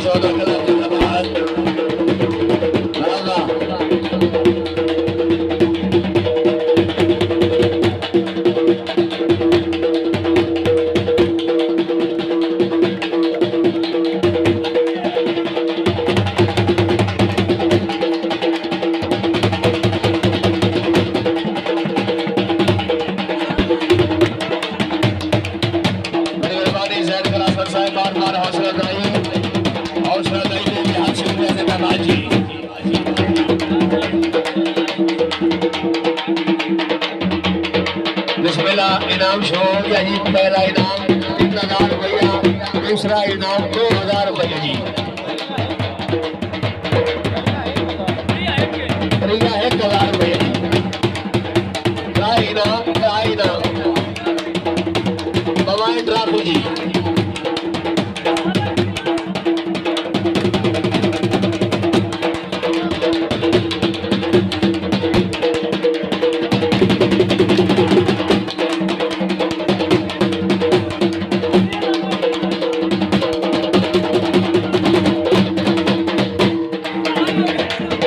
14 club जिंदाबाद। इनाम show हो गया जी। पहला इनाम 3000 रुपया, दूसरा इनाम 2000 रुपया जी। त्रिया 1000 रुपया जी। क्या इनाम बवाई ट्राफू जी।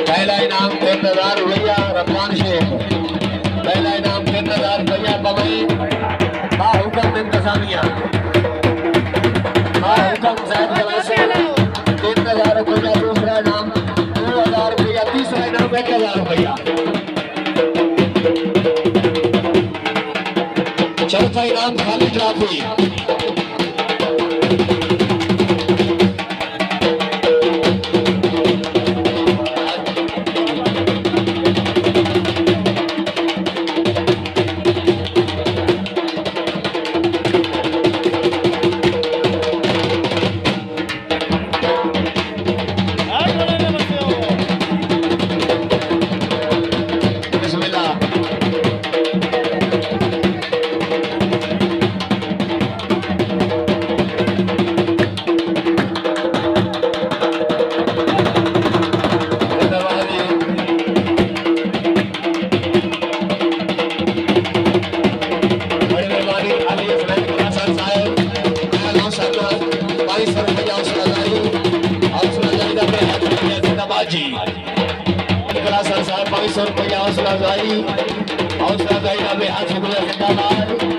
पहला इनाम 3000 रुपया रमजान शेख। पहला इनाम 3000 रुपया बम्बई बाहुकम इंतजामिया। बाहुकम साहब 3000 रुपया। दूसरा इनाम 2000 रुपया। तीसरा इनाम 1000 रुपया। चौथा इनाम खाली ट्रॉफी। ₹500 हौसला अफजाई का बेहद शुक्रिया। जिंदाबाद।